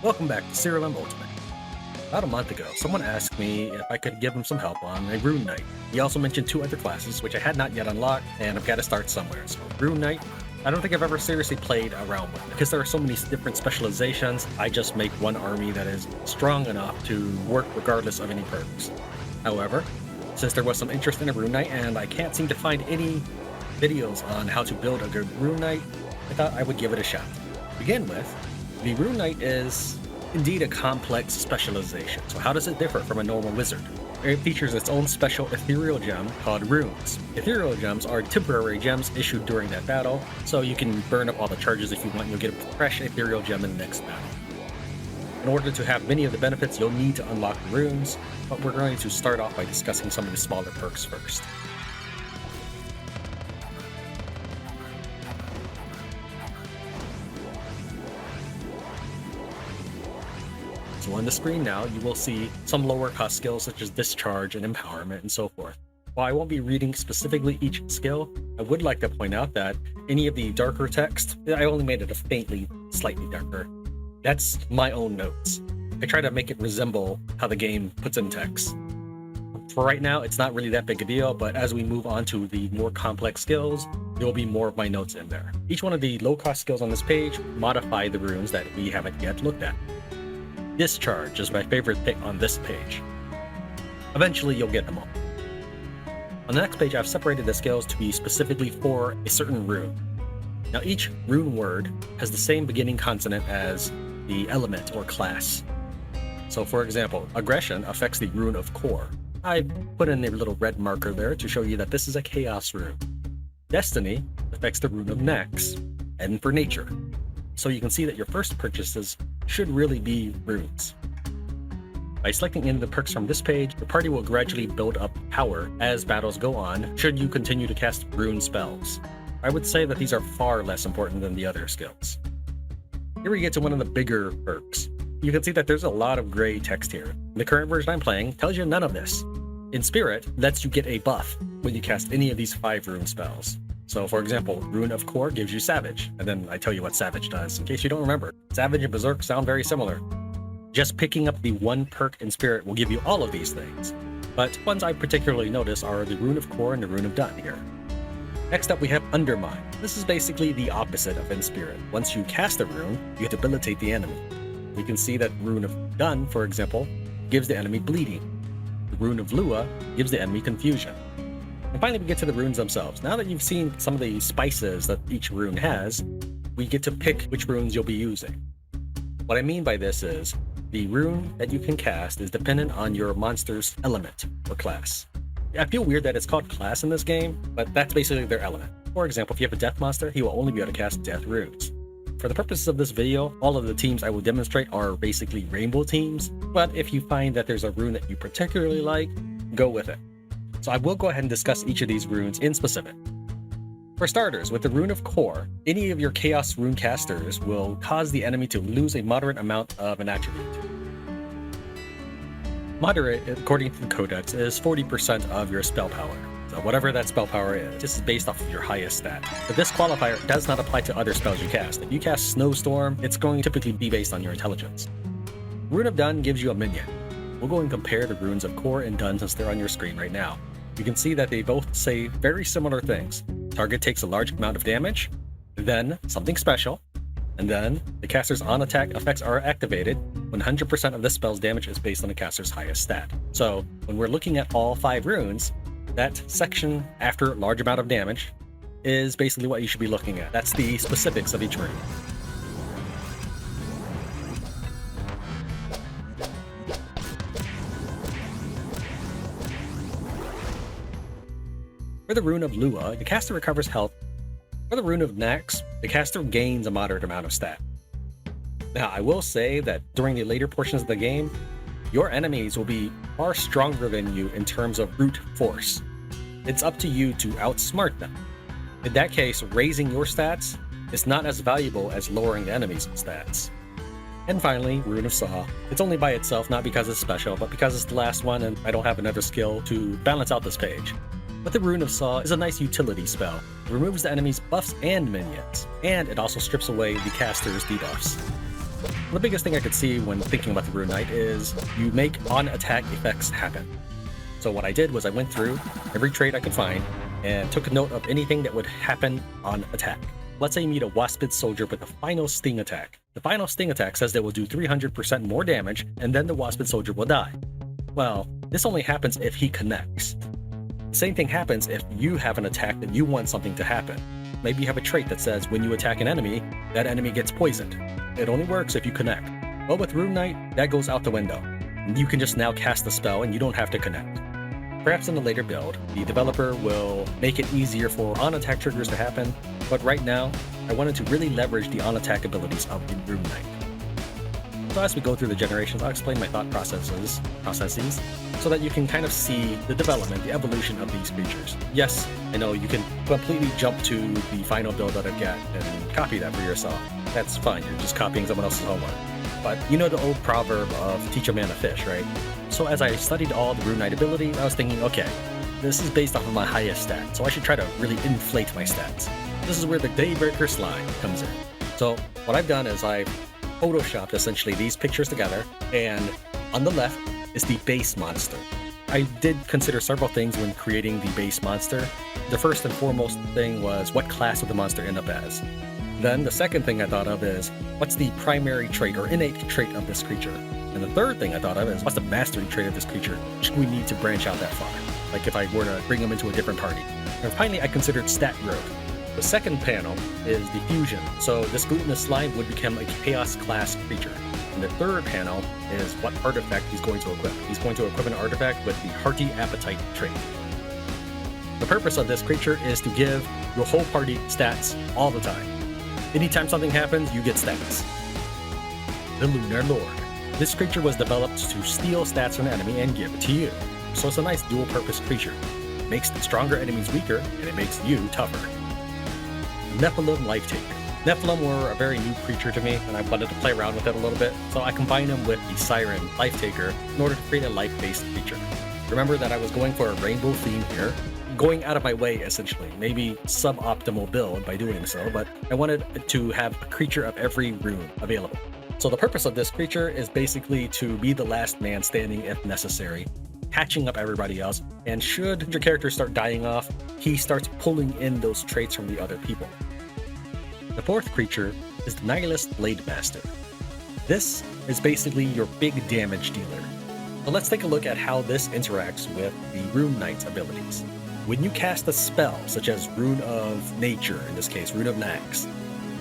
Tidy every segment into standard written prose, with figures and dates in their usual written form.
Welcome back to Siralim Ultimate. About a month ago, someone asked me if I could give him some help on a Rune Knight. He also mentioned two other classes, which I had not yet unlocked, and I've got to start somewhere. So Rune Knight, I don't think I've ever seriously played around with. Because there are so many different specializations, I just make one army that is strong enough to work regardless of any perks. However, since there was some interest in a Rune Knight, and I can't seem to find any videos on how to build a good Rune Knight, I thought I would give it a shot. To begin with, the Rune Knight is indeed a complex specialization. So how does it differ from a normal wizard? It features its own special ethereal gem called runes. Ethereal gems are temporary gems issued during that battle, so you can burn up all the charges if you want and you'll get a fresh ethereal gem in the next battle. In order to have many of the benefits, you'll need to unlock the runes, but we're going to start off by discussing some of the smaller perks first. So on the screen now, you will see some lower cost skills such as Discharge and Empowerment and so forth. While I won't be reading specifically each skill, I would like to point out that any of the darker text, I only made it a slightly darker. That's my own notes. I try to make it resemble how the game puts in text. For right now, it's not really that big a deal, but as we move on to the more complex skills, there will be more of my notes in there. Each one of the low-cost skills on this page modify the runes that we haven't yet looked at. Discharge is my favorite pick on this page. Eventually, you'll get them all. On the next page, I've separated the skills to be specifically for a certain rune. Now, each rune word has the same beginning consonant as the element or class. So, for example, aggression affects the rune of core. I put in a little red marker there to show you that this is a chaos rune. Destiny affects the rune of nex, and for nature. So you can see that your first purchases should really be runes. By selecting in the perks from this page, the party will gradually build up power as battles go on, should you continue to cast rune spells. I would say that these are far less important than the other skills. Here we get to one of the bigger perks. You can see that there's a lot of gray text here. The current version I'm playing tells you none of this. In Spirit, lets you get a buff when you cast any of these 5 rune spells. So, for example, Rune of Core gives you Savage, and then I tell you what Savage does, in case you don't remember. Savage and Berserk sound very similar. Just picking up the one perk in Spirit will give you all of these things, but ones I particularly notice are the Rune of Core and the Rune of Dun here. Next up we have Undermine. This is basically the opposite of in Spirit. Once you cast a rune, you debilitate the enemy. You can see that Rune of Dun, for example, gives the enemy bleeding. The Rune of Lua gives the enemy confusion. And finally, we get to the runes themselves. Now that you've seen some of the spices that each rune has, we get to pick which runes you'll be using. What I mean by this is, the rune that you can cast is dependent on your monster's element or class. I feel weird that it's called class in this game, but that's basically their element. For example, if you have a death monster, he will only be able to cast death runes. For the purposes of this video, all of the teams I will demonstrate are basically rainbow teams, but if you find that there's a rune that you particularly like, go with it. So I will go ahead and discuss each of these runes in specific. For starters, with the Rune of Core, any of your Chaos Rune casters will cause the enemy to lose a moderate amount of an attribute. Moderate, according to the Codex, is 40% of your spell power. So whatever that spell power is, this is based off of your highest stat. But this qualifier does not apply to other spells you cast. If you cast Snowstorm, it's going to typically be based on your intelligence. Rune of Dun gives you a minion. We'll go and compare the runes of Core and Dun since they're on your screen right now. You can see that they both say very similar things. Target takes a large amount of damage, then something special, and then the caster's on-attack effects are activated. 100% of this spell's damage is based on the caster's highest stat. So when we're looking at all 5 runes, that section after large amount of damage is basically what you should be looking at. That's the specifics of each rune. For the Rune of Lua, the caster recovers health. For the Rune of Nex, the caster gains a moderate amount of stat. Now, I will say that during the later portions of the game, your enemies will be far stronger than you in terms of brute force. It's up to you to outsmart them. In that case, raising your stats is not as valuable as lowering the enemy's stats. And finally, Rune of Saw. It's only by itself, not because it's special, but because it's the last one and I don't have another skill to balance out this page. But the Rune of Saw is a nice utility spell. It removes the enemy's buffs and minions, and it also strips away the caster's debuffs. The biggest thing I could see when thinking about the Rune Knight is you make on-attack effects happen. So what I did was I went through every trait I could find and took a note of anything that would happen on attack. Let's say you meet a Waspid soldier with a final sting attack. The final sting attack says they will do 300% more damage and then the Waspid soldier will die. Well, this only happens if he connects. The same thing happens if you have an attack that you want something to happen. Maybe you have a trait that says when you attack an enemy, that enemy gets poisoned. It only works if you connect. But with Rune Knight, that goes out the window. You can just now cast the spell and you don't have to connect. Perhaps in a later build, the developer will make it easier for on-attack triggers to happen, but right now, I wanted to really leverage the on-attack abilities of the Rune Knight. So as we go through the generations, I'll explain my thought processes, so that you can kind of see the development, the evolution of these creatures. Yes, I know you can completely jump to the final build that I've got and copy that for yourself. That's fine, you're just copying someone else's homework. But you know the old proverb of teach a man a fish, right? So as I studied all the Rune Knight ability, I was thinking, okay, this is based off of my highest stat, so I should try to really inflate my stats. This is where the Daybreaker slide comes in. So what I've done is I've photoshopped essentially these pictures together, and on the left is the base monster. I did consider several things when creating the base monster. The first and foremost thing was what class would the monster end up as. Then the second thing I thought of is what's the primary trait or innate trait of this creature. And the third thing I thought of is what's the mastery trait of this creature? Should we need to branch out that far? Like if I were to bring them into a different party. And finally, I considered stat growth. The second panel is the fusion. So this glutinous slime would become a chaos class creature. And the third panel is what artifact he's going to equip. He's going to equip an artifact with the Hearty Appetite trait. The purpose of this creature is to give your whole party stats all the time. Anytime something happens, you get stats. The Lunar Lord. This creature was developed to steal stats from an enemy and give it to you. So it's a nice dual-purpose creature. It makes stronger enemies weaker, and it makes you tougher. Nephilim Life Taker. Nephilim were a very new creature to me, and I wanted to play around with it a little bit, so I combined them with the Siren Life Taker in order to create a life-based creature. Remember that I was going for a rainbow theme here, going out of my way essentially, maybe suboptimal build by doing so, but I wanted to have a creature of every rune available. So the purpose of this creature is basically to be the last man standing if necessary, patching up everybody else, and should your character start dying off, he starts pulling in those traits from the other people. The fourth creature is the Nihilist Blademaster. This is basically your big damage dealer. So let's take a look at how this interacts with the Rune Knight's abilities. When you cast a spell, such as Rune of Nature, in this case, Rune of Nax,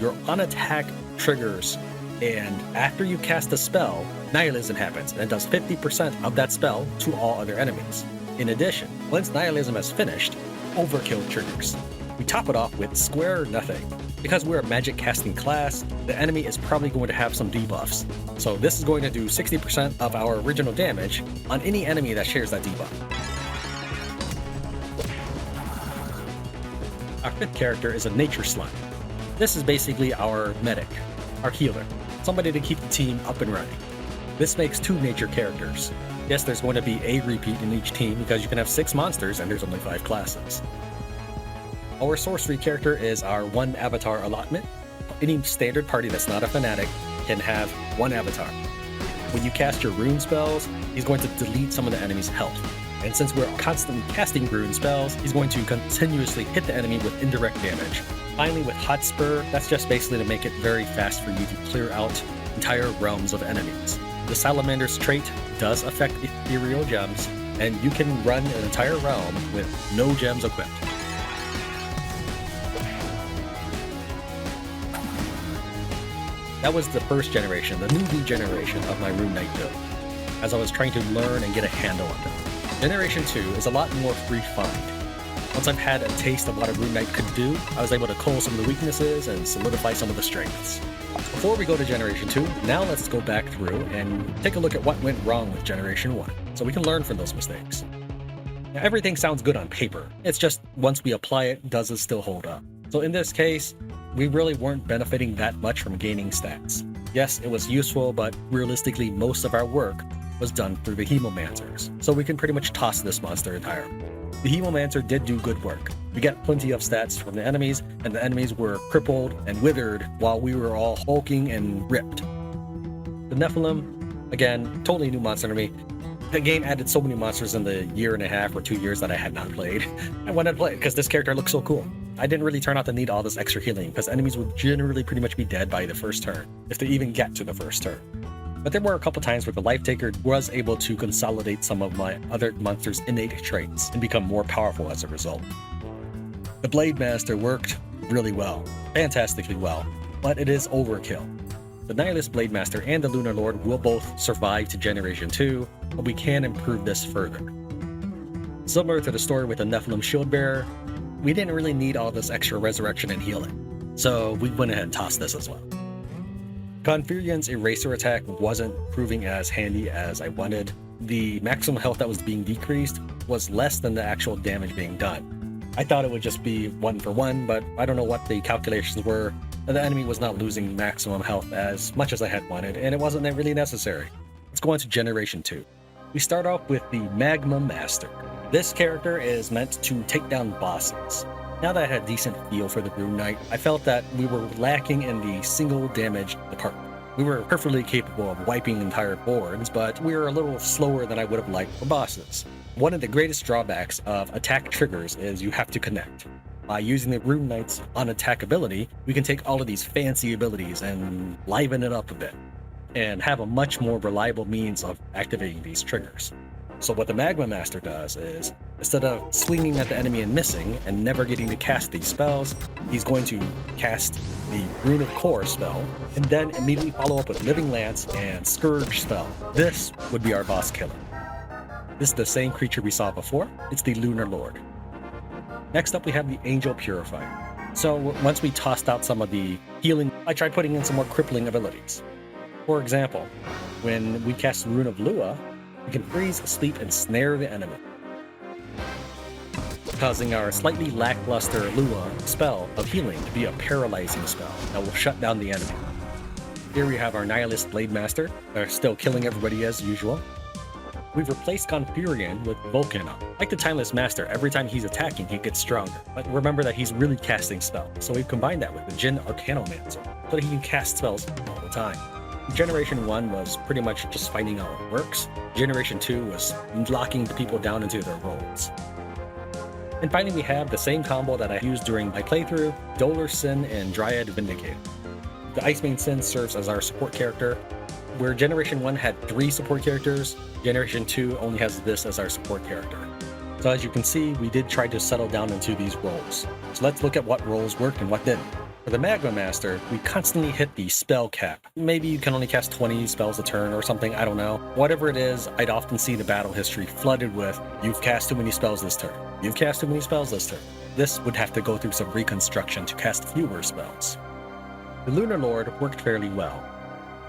your on-attack triggers, and after you cast a spell, Nihilism happens, and it does 50% of that spell to all other enemies. In addition, once Nihilism has finished, Overkill triggers. We top it off with Square or Nothing. Because we're a magic casting class, the enemy is probably going to have some debuffs. So this is going to do 60% of our original damage on any enemy that shares that debuff. Our fifth character is a Nature Slime. This is basically our medic, our healer, somebody to keep the team up and running. This makes 2 nature characters. Yes, there's going to be a repeat in each team because you can have 6 monsters and there's only 5 classes. Our sorcery character is our 1 avatar allotment. Any standard party that's not a fanatic can have 1 avatar. When you cast your rune spells, he's going to delete some of the enemy's health. And since we're constantly casting rune spells, he's going to continuously hit the enemy with indirect damage. Finally, with Hotspur, that's just basically to make it very fast for you to clear out entire realms of enemies. The Salamander's trait does affect ethereal gems, and you can run an entire realm with no gems equipped. That was the first generation, the newbie generation of my Rune Knight build, as I was trying to learn and get a handle on them. Generation 2 is a lot more refined. Once I've had a taste of what a Rune Knight could do, I was able to cull some of the weaknesses and solidify some of the strengths. Before we go to Generation 2, now let's go back through and take a look at what went wrong with Generation 1, so we can learn from those mistakes. Now, everything sounds good on paper, it's just once we apply it, does it still hold up? So in this case, we really weren't benefiting that much from gaining stats. Yes, it was useful, but realistically most of our work was done through the Hemomancers, so we can pretty much toss this monster entirely. The Hemomancer did do good work. We got plenty of stats from the enemies, and the enemies were crippled and withered while we were all hulking and ripped. The Nephilim, again, totally new monster to me. The game added so many monsters in the year and a half or 2 years that I had not played. I wanted to play it because this character looks so cool. I didn't really turn out to need all this extra healing because enemies would generally pretty much be dead by the first turn, if they even get to the first turn. But there were a couple times where the Life Taker was able to consolidate some of my other monsters' innate traits and become more powerful as a result. The Blade Master worked really well, fantastically well, but it is overkill. The Nihilist Blade Master and the Lunar Lord will both survive to Generation 2, but we can improve this further. Similar to the story with the Nephilim Shieldbearer, we didn't really need all this extra resurrection and healing, so we went ahead and tossed this as well. Confurian's Eraser attack wasn't proving as handy as I wanted. The maximum health that was being decreased was less than the actual damage being done. I thought it would just be 1 for 1, but I don't know what the calculations were. The enemy was not losing maximum health as much as I had wanted, and it wasn't really necessary. Let's go on to Generation 2. We start off with the Magma Master. This character is meant to take down bosses. Now that I had a decent feel for the Rune Knight, I felt that we were lacking in the single damage perk. We were perfectly capable of wiping entire boards, but we were a little slower than I would have liked for bosses. One of the greatest drawbacks of attack triggers is you have to connect. By using the Rune Knight's on-attack ability, we can take all of these fancy abilities and liven it up a bit, and have a much more reliable means of activating these triggers. So what the Magma Master does is, instead of swinging at the enemy and missing, and never getting to cast these spells, he's going to cast the Rune of Core spell, and then immediately follow up with Living Lance and Scourge spell. This would be our boss killer. This is the same creature we saw before, it's the Lunar Lord. Next up we have the Angel Purifier. So once we tossed out some of the healing, I tried putting in some more crippling abilities. For example, when we cast Rune of Lua, we can freeze, sleep, and snare the enemy, causing our slightly lackluster Lua spell of healing to be a paralyzing spell that will shut down the enemy. Here we have our Nihilist Blade Master, they're still killing everybody as usual. We've replaced Confurian with Volcano. Like the Timeless Master, every time he's attacking, he gets stronger. But remember that he's really casting spells, so we've combined that with the Jin Arcanomancer, so that he can cast spells all the time. Generation 1 was pretty much just finding out what works. Generation 2 was locking the people down into their roles. And finally we have the same combo that I used during my playthrough, Dolar Sin and Dryad Vindicator. The Icemane Sin serves as our support character, where Generation 1 had 3 support characters, Generation 2 only has this as our support character. So as you can see, we did try to settle down into these roles. So let's look at what roles worked and what didn't. For the Magma Master, we constantly hit the spell cap. Maybe you can only cast 20 spells a turn or something, I don't know. Whatever it is, I'd often see the battle history flooded with, you've cast too many spells this turn. You've cast too many spells this turn. This would have to go through some reconstruction to cast fewer spells. The Lunar Lord worked fairly well.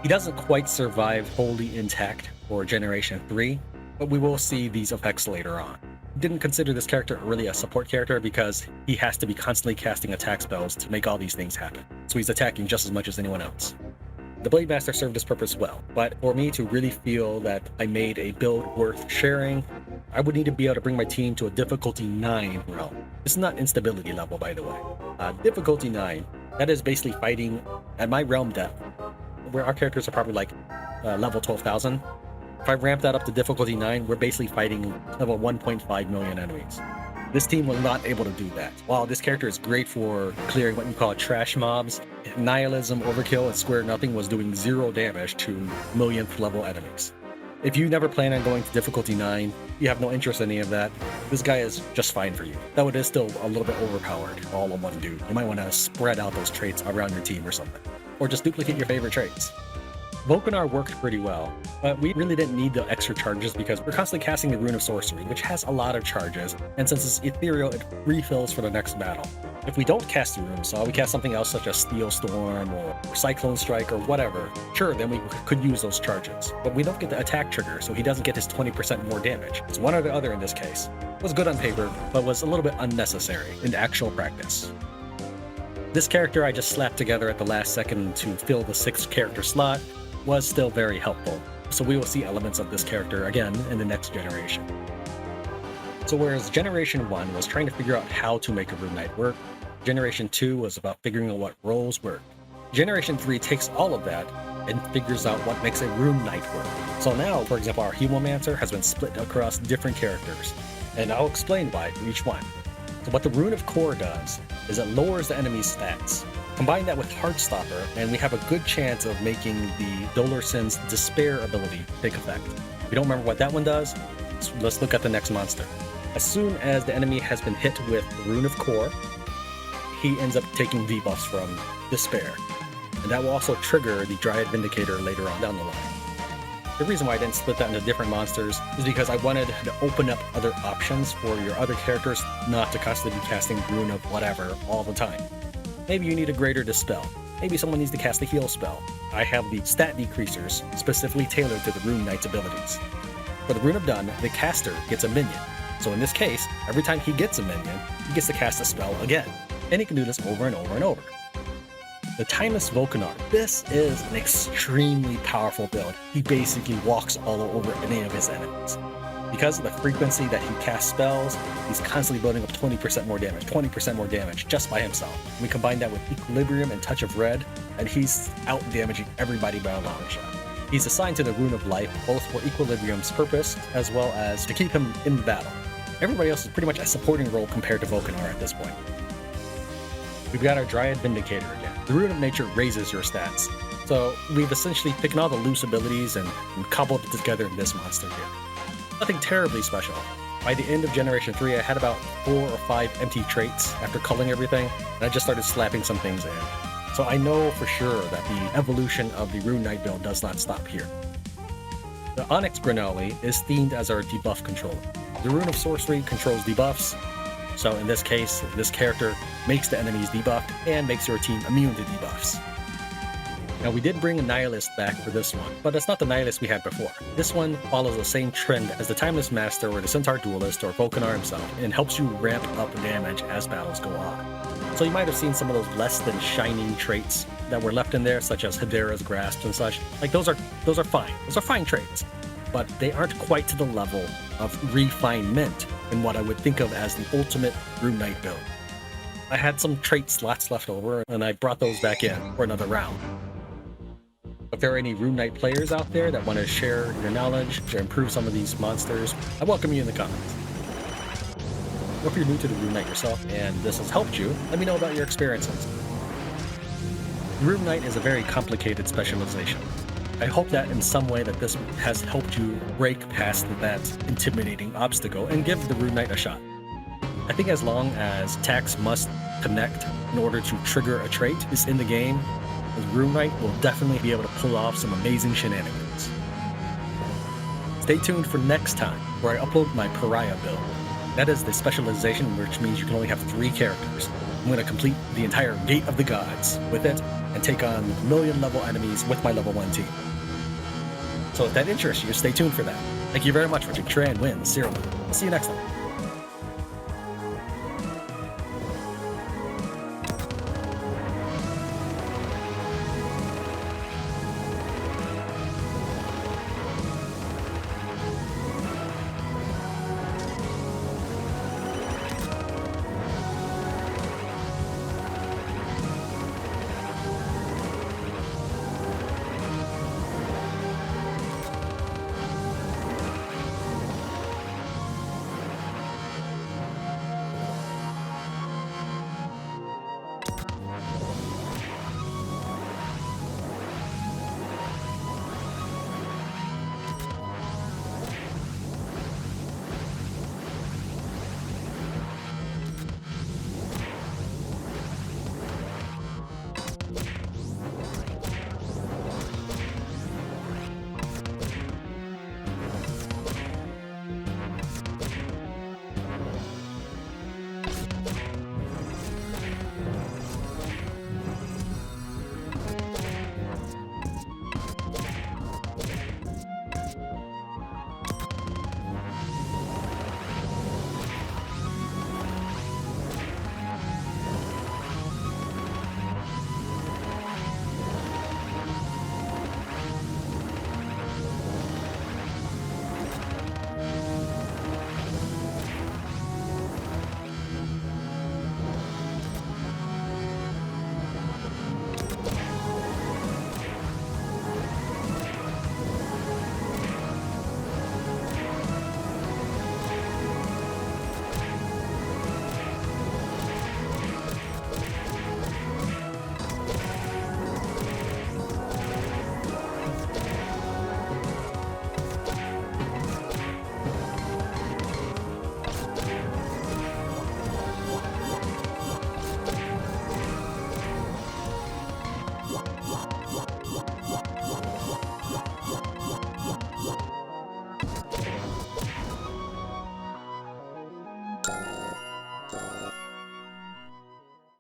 He doesn't quite survive wholly intact for Generation 3, but we will see these effects later on. Didn't consider this character really a support character because he has to be constantly casting attack spells to make all these things happen, so he's attacking just as much as anyone else. The Blade Master served his purpose well, but for me to really feel that I made a build worth sharing, I would need to be able to bring my team to a difficulty 9 realm. It's not instability level, by the way. Difficulty 9, that is basically fighting at my realm depth, where our characters are probably like level 12,000. If I ramp that up to difficulty 9, we're basically fighting level 1.5 million enemies. This team was not able to do that. While this character is great for clearing what you call trash mobs, Nihilism, Overkill, and Square Nothing was doing 0 damage to millionth level enemies. If you never plan on going to difficulty 9, you have no interest in any of that, this guy is just fine for you. Though it is still a little bit overpowered, all in one dude. You might want to spread out those traits around your team or something. Or just duplicate your favorite traits. Volcanar worked pretty well, but we really didn't need the extra charges because we're constantly casting the Rune of Sorcery, which has a lot of charges, and since it's ethereal, it refills for the next battle. If we don't cast the Rune Saw, we cast something else such as Steel Storm or Cyclone Strike or whatever, sure, then we could use those charges. But we don't get the attack trigger, so he doesn't get his 20% more damage. It's one or the other in this case. It was good on paper, but was a little bit unnecessary in actual practice. This character I just slapped together at the last second to fill the 6th character slot was still very helpful, so we will see elements of this character again in the next generation. So whereas Generation 1 was trying to figure out how to make a Rune Knight work, Generation 2 was about figuring out what roles work. Generation 3 takes all of that and figures out what makes a Rune Knight work. So now, for example, our Hemomancer has been split across different characters, and I'll explain why for each one. So what the Rune of Core does is it lowers the enemy's stats. Combine that with Heartstopper, and we have a good chance of making the Dolorsin's Despair ability take effect. If you don't remember what that one does, let's look at the next monster. As soon as the enemy has been hit with the Rune of Core, he ends up taking debuffs from Despair. And that will also trigger the Dryad Vindicator later on down the line. The reason why I didn't split that into different monsters is because I wanted to open up other options for your other characters not to constantly be casting Rune of whatever all the time. Maybe you need a greater Dispel. Maybe someone needs to cast a heal spell. I have the stat decreasers specifically tailored to the Rune Knight's abilities. For the Rune of Dun, the caster gets a minion. So in this case, every time he gets a minion, he gets to cast a spell again. And he can do this over and over and over. The Timeless Volcanar. This is an extremely powerful build. He basically walks all over any of his enemies. Because of the frequency that he casts spells, he's constantly building up 20% more damage just by himself. We combine that with Equilibrium and Touch of Red, and he's out-damaging everybody by a long shot. He's assigned to the Rune of Life, both for Equilibrium's purpose, as well as to keep him in the battle. Everybody else is pretty much a supporting role compared to Volcanar at this point. We've got our Dryad Vindicator again. The Rune of Nature raises your stats. So we've essentially taken all the loose abilities and cobbled it together in this monster here. Nothing terribly special. By the end of Generation 3, I had about 4 or 5 empty traits after culling everything, and I just started slapping some things in. So I know for sure that the evolution of the Rune Knight build does not stop here. The Onyx Granoli is themed as our debuff controller. The Rune of Sorcery controls debuffs, so in this case, this character makes the enemies debuffed and makes your team immune to debuffs. Now we did bring a Nihilist back for this one, but it's not the Nihilist we had before. This one follows the same trend as the Timeless Master or the Centaur Duelist or Volcanar himself, and helps you ramp up damage as battles go on. So you might have seen some of those less than shining traits that were left in there, such as Hedera's Grasp and such. Like those are fine. Those are fine traits, but they aren't quite to the level of refinement in what I would think of as the ultimate Rune Knight build. I had some trait slots left over, and I brought those back in for another round. If there are any Rune Knight players out there that want to share your knowledge or improve some of these monsters, I welcome you in the comments. Or if you're new to the Rune Knight yourself and this has helped you, let me know about your experiences. The Rune Knight is a very complicated specialization. I hope that in some way that this has helped you break past that intimidating obstacle and give the Rune Knight a shot. I think as long as attacks must connect in order to trigger a trait is in the game, the Rune Knight will definitely be able to pull off some amazing shenanigans. Stay tuned for next time, where I upload my Pariah build. That is the specialization, which means you can only have 3 characters. I'm going to complete the entire Gate of the Gods with it, and take on million level enemies with my level 1 team. So if that interests you, stay tuned for that. Thank you very much for watching Tran wins Siralim. I'll see you next time.